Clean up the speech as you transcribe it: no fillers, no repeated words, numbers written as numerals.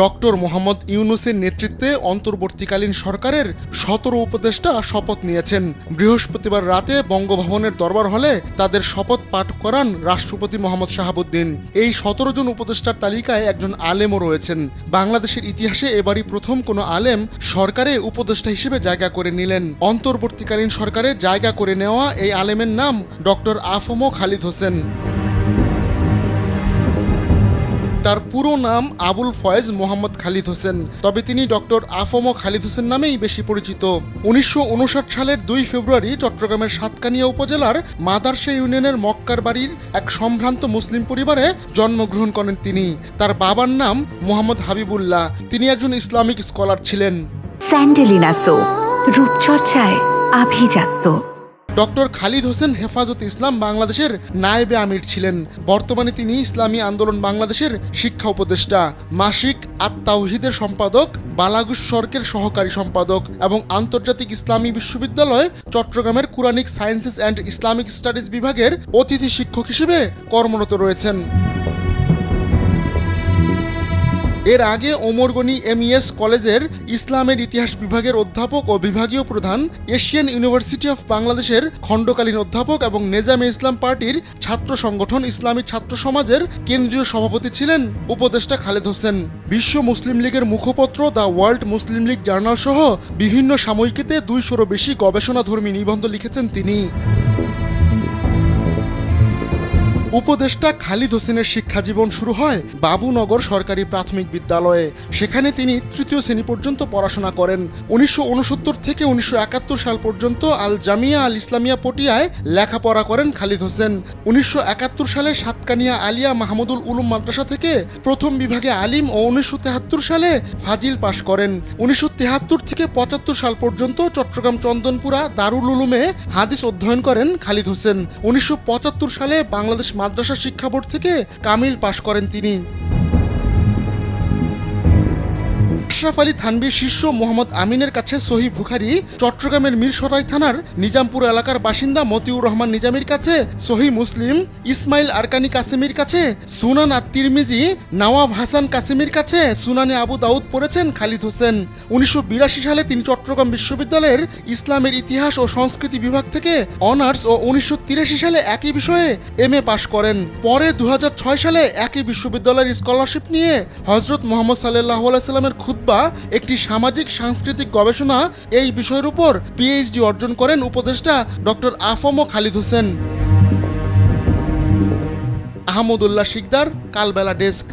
Doctor Mohammad ইউনূসের নেতৃত্বে অন্তর্বর্তীকালীন সরকারের ১৭ উপদেষ্টা শপথ নিয়েছেন। বৃহস্পতিবার রাতে বঙ্গভবনের দরবার হলে তাদের শপথ পাঠ করান রাষ্ট্রপতি মোহাম্মদ শাহাবুদ্দিন। এই ১৭ জন উপদেষ্টার তালিকায় একজন আলেমও রয়েছেন। বাংলাদেশের ইতিহাসে এবারই প্রথম কোনো আলেম সরকারে উপদেষ্টা হিসেবে জায়গা করে নিলেন। অন্তর্বর্তীকালীন সরকারে জায়গা করে নেওয়া এই আলেমের নাম ডক্টর আফম খালিদ হোসেন। তার পুরো নাম আবুল ফয়েজ মোহাম্মদ খালিদ হোসেন, তবে তিনি ডক্টর আফম খালিদ হোসেন নামেই বেশি পরিচিত। ১৯৫৯ সালের ২ ফেব্রুয়ারি চট্টগ্রামের সাতকানিয়া উপজেলার মাদারশা ইউনিয়নের মক্কার বাড়ির এক সম্ভ্রান্ত মুসলিম পরিবারে জন্মগ্রহণ করেন তিনি। তার বাবার নাম মোহাম্মদ হাবিবুল্লাহ। তিনি একজন ইসলামিক স্কলার ছিলেন। স্যান্ডেলিনা সো, রূপচর্চায় আভিজাত্য। ডক্টর খালিদ হোসেন হেফাজত ইসলাম বাংলাদেশের নায়েবে আমির ছিলেন। বর্তমানে তিনি ইসলামী আন্দোলন বাংলাদেশের শিক্ষা উপদেষ্টা, মাসিক আত-তাওহীদের সম্পাদক, বালাগুস সরকের সহকারী সম্পাদক এবং আন্তর্জাতিক ইসলামী বিশ্ববিদ্যালয় চট্টগ্রামের Quranic sciences and Islamic studies বিভাগের অতিথি শিক্ষক হিসেবে কর্মরত রয়েছেন। এর আগে ওমর গনি এমইএস কলেজের ইসলামের ইতিহাস বিভাগের অধ্যাপক ও বিভাগীয় প্রধান, এশিয়ান ইউনিভার্সিটি অফ বাংলাদেশের খণ্ডকালীন অধ্যাপক এবং নেজামে ইসলাম পার্টির ছাত্র সংগঠন ইসলামী ছাত্র সমাজের কেন্দ্রীয় সভাপতি ছিলেন উপদেষ্টা খালেদ হোসেন। বিশ্ব মুসলিম লীগের মুখপত্র the world Muslim League journal সহ বিভিন্ন সাময়িকীতে ২০০-রও বেশি গবেষণাধর্মী নিবন্ধ লিখেছেন তিনি। উপদেষ্টা খালিদ হোসেনের শিক্ষাজীবন শুরু হয় বাবুনগর সরকারি প্রাথমিক বিদ্যালয়ে। সেখানে তিনি ৩য় শ্রেণী পর্যন্ত পড়াশোনা করেন। ১৯৬৯ থেকে ১৯৭১ সাল পর্যন্ত আল জামিয়া আল ইসলামিয়া পটিয়ায় লেখাপড়া করেন খালিদ হোসেন। ১৯৭১ সালে সাতকানিয়া আলিয়া মাহমুদুল উলুম মাদ্রাসা থেকে প্রথম বিভাগে আলিম ও ১৯৭৩ সালে ফাজিল পাশ করেন। ১৯৭৩ থেকে ৭৫ সাল পর্যন্ত চট্টগ্রাম চন্দনপুরা দারুল উলুমে হাদিস অধ্যয়ন করেন খালিদ হোসেন। ১৯৭৫ সালে বাংলাদেশ মাদ্রাসা শিক্ষা বোর্ড থেকে কামিল পাশ করেন তিনি। আশরাফ আলী থানভীর শিষ্য মোহাম্মদ আমিনের কাছে সহিহ বুখারী, চট্টগ্রামের মিরসরাই থানার নিজামপুর এলাকার বাসিন্দা মতিউর রহমান নিজামীর কাছে সহিহ মুসলিম, ইসমাইল আরকানি কাসেমির কাছে সুনান আত-তিরমিজি, নওয়াব হাসান কাসেমির কাছে সুনানে আবু দাউদ পড়েছেন খালিদ হোসেন। ১৯৮২ সালে তিনি চট্টগ্রাম বিশ্ববিদ্যালয়ের ইসলামের ইতিহাস ও সংস্কৃতি বিভাগ থেকে অনার্স ও ১৯৮৩ সালে একই বিষয়ে এমএ পাশ করেন। পরে ২০০৬ সালে একই বিশ্ববিদ্যালয়ের স্কলারশিপ নিয়ে হযরত মুহাম্মদ সাল্লাল্লাহু আলাইহি সাল্লামের খুতবা, একটি সামাজিক সাংস্কৃতিক গবেষণা, এই বিষয়ের উপর পিএইচডি অর্জন করেন উপদেষ্টা ডক্টর আফম খালিদ হোসেন। আহমদুল্লাহ শিকদার, কালবেলা ডেস্ক।